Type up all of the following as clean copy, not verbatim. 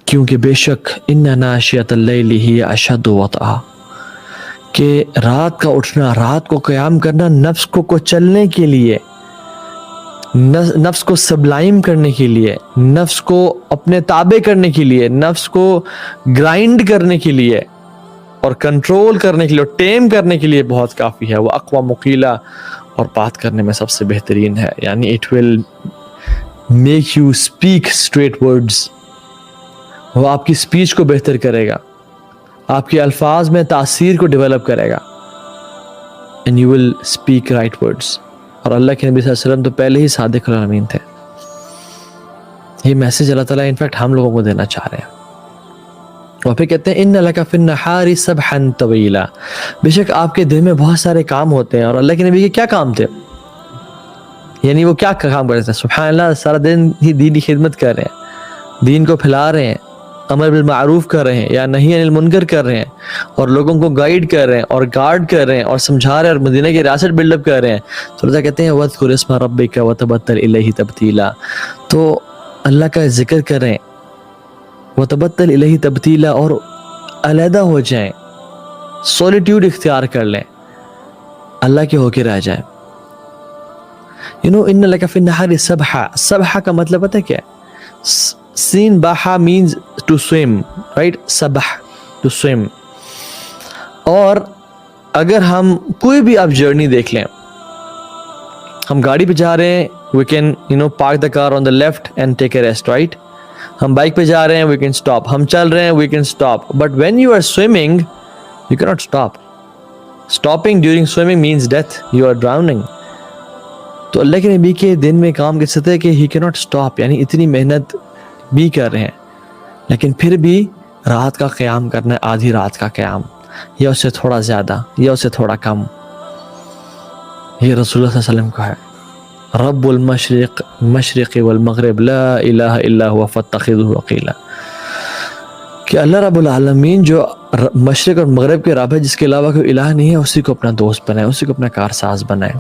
کیونکہ بے شک ان ناشیۃ اللیل ہی اشد وطئا، کہ رات کا اٹھنا، رات کو قیام کرنا نفس کو چلنے کے لیے، نفس کو سبلائم کرنے کے لیے، نفس کو اپنے تابع کرنے کے لیے، نفس کو گرائنڈ کرنے کے لیے اور کنٹرول کرنے کے لیے اور ٹیم کرنے کے لیے بہت کافی ہے. وہ اقوى مقیلہ، اور بات کرنے میں سب سے بہترین ہے. یعنی it will make you speak straight words, وہ آپ کی اسپیچ کو بہتر کرے گا، آپ کے الفاظ میں تاثیر کو ڈیولپ کرے گا. And you will speak right words. اور اللہ کے نبی صلی اللہ علیہ وسلم تو پہلے ہی صادق الامین تھے. یہ میسج اللہ تعالیٰ انفیکٹ ہم لوگوں کو دینا چاہ رہے ہیں. اور پھر کہتے ہیں ان لک فی النہار سبحا طویلا، بے شک آپ کے دن میں بہت سارے کام ہوتے ہیں. اور اللہ کے نبی کے کیا کام تھے؟ یعنی وہ کیا کام کرتے ہیں؟ سبحان اللہ، سارا دن ہی دین کی خدمت کر رہے ہیں، دین کو پھیلا رہے ہیں، امر بالمعروف کر رہے ہیں یا نہی عن المنکر کر رہے ہیں، اور لوگوں کو گائیڈ کر رہے ہیں اور گارڈ کر رہے ہیں اور سمجھا رہے ہیں اور مدینہ کی ریاست بلڈ اپ کر رہے ہیں. تو اللہ کہتے ہیں وَاذْكُرِ اسْمَ رَبِّكَ وَتَبَتَّلْ إِلَيْهِ تَبْتِيلًا، تو اللہ کا ذکر کریں، وَتَبَتَّلْ إِلَيْهِ تَبْتِيلًا، اور علیحدہ ہو جائیں، سولیٹیوڈ اختیار کر لیں، اللہ کے ہو کے رہ جائیں. ان لک فی النہار سبحا، سبحا کا مطلب پتہ کیا ہے؟ سین Baha means to swim, right? سبح to swim. اور اگر ہم کوئی بھی آپ جرنی دیکھ لیں، ہم گاڑی پہ جا رہے ہیں، we can park the car on the left and take a rest, right? ہم بائک پہ جا رہے ہیں، we can stop. ہم چل رہے ہیں، we can stop. But when you are swimming, you cannot stop. Stopping during swimming means death. You are drowning. تو اللہ کے نبی کے دن میں کام کس طرح ہے کہ he cannot stop، یعنی اتنی محنت بھی کر رہے ہیں لیکن پھر بھی رات کا قیام کرنا ہے، آدھی رات کا قیام، یا اس سے تھوڑا زیادہ یا اس سے تھوڑا کم. یہ رسول اللہ صلی اللہ علیہ وسلم کا ہے. رب المشرق والمغرب لا الہ الا هو فاتخذه وکیلا، کہ اللہ رب العالمین جو مشرق اور مغرب کے رب ہے، جس کے علاوہ کوئی الہ نہیں ہے، اسی کو اپنا دوست بنائے، اسی کو اپنا کارساز بنائے.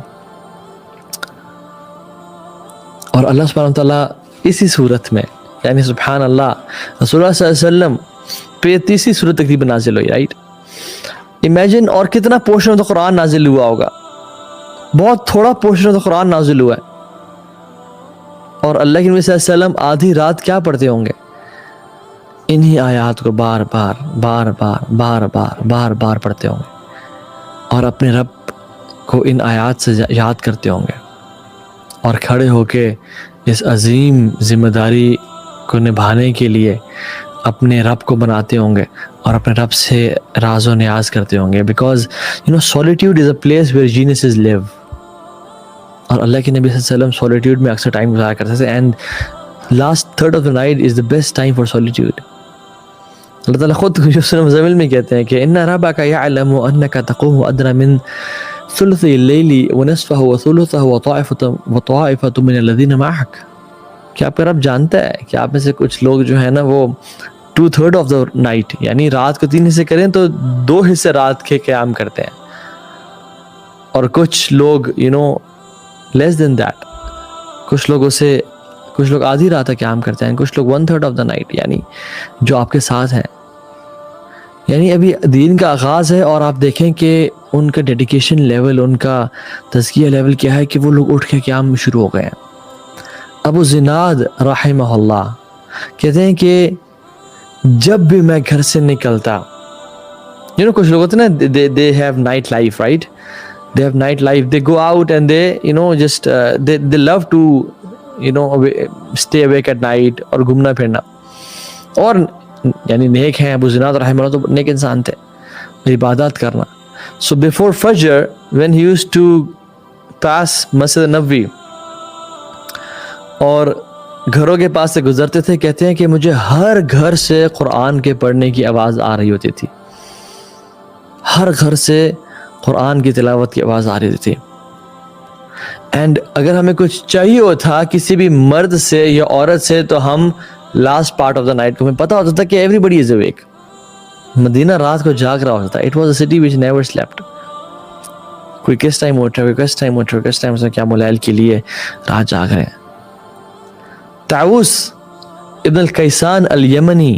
اور اللہ سبحانہ وتعالیٰ اسی صورت میں، یعنی سبحان اللہ، رسول اللہ صلی اللہ علیہ وسلم پہ تیسری صورت تقریباً نازل ہوئی، رائٹ؟ امیجن اور کتنا پورشن آف دا قرآن نازل ہوا ہوگا، بہت تھوڑا پورشن آف دا قرآن نازل ہوا ہے. اور اللہ کے نبی صلی اللہ علیہ وسلم آدھی رات کیا پڑھتے ہوں گے؟ انہی آیات کو بار بار بار بار بار بار بار بار پڑھتے ہوں گے اور اپنے رب کو ان آیات سے یاد کرتے ہوں گے اور کھڑے ہو کے اس عظیم ذمہ داری کو نبھانے کے لیے اپنے رب کو بناتے ہوں گے اور اپنے رب سے راز و نیاز کرتے ہوں گے. Because solitude is a place where geniuses live. اور اللہ کے نبی صلی اللہ علیہ وسلم سولیٹیوڈ میں اکثر ٹائم گزارا کرتے تھے. And last third of the night is the best time for solitude. اللہ تعالیٰ خود سورہ مزمل میں کہتے ہیں کہ ان ربک یعلم انک تقوم ادنی من ثلث اللیل ونصفہ وثلثہ وطائفۃ من الذین معک، کہ آپ کا رب جانتا ہے کہ آپ میں سے کچھ لوگ جو ہیں نا وہ 2/3 آف دا نائٹ، یعنی رات کو 3 حصے کریں تو 2 حصے رات کے قیام کرتے ہیں، اور کچھ لوگ لیس دین دیٹ، کچھ لوگ آدھی رات کا قیام کرتے ہیں، کچھ لوگ 1/3 آف دا نائٹ، یعنی جو آپ کے ساتھ ہیں. یعنی ابھی دین کا آغاز ہے اور آپ دیکھیں کہ ان کا ڈیڈیکیشن لیول، ان کا تزکیہ لیول کیا ہے کہ وہ لوگ اٹھ کے قیام شروع ہو گئے ہیں. ابو زناد رحمہ اللہ کہتے ہیں کہ جب بھی میں گھر سے نکلتا، کچھ لوگ ہوتے ہیں نا they have night life, right? They have night life. They go out and they just they love to stay awake at night اور گھومنا پھرنا. اور یعنی نیک ہیں ابو زناد رحمہ اللہ، تو نیک انسان تھے، عبادات کرنا. So before Fajr when he used to pass Masjid Nabawi اور گھروں کے پاس سے گزرتے تھے، کہتے ہیں کہ مجھے ہر گھر سے قرآن کے پڑھنے کی آواز آ رہی ہوتی تھی، ہر گھر سے قرآن کی تلاوت کی آواز آ رہی تھی. اینڈ اگر ہمیں کچھ چاہیے ہو تھا کسی بھی مرد سے یا عورت سے، تو ہم last part of the night کو ہمیں پتہ ہوتا تھا کہ ایوری بڈی از اویک. مدینہ رات کو جاگ رہا ہوتا تھا. It was a city which never slept. کوئی کس ٹائم اٹھ رہا ہے، کس ٹائم اٹھ رہا ہے، کس ٹائم سے کیا ملائل کے لیے رات جاگ رہے ہیں. طاؤس ابن الکیسان الیمنی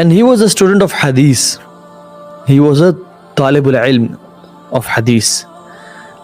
And he was a student of hadith. He was a talibul ilm of hadith.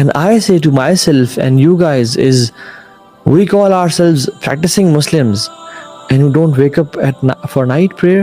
And I say to myself and you guys is, we call ourselves practicing Muslims and we don't wake up for night prayer.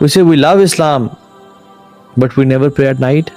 we say we love Islam but we never pray at night.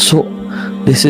So this is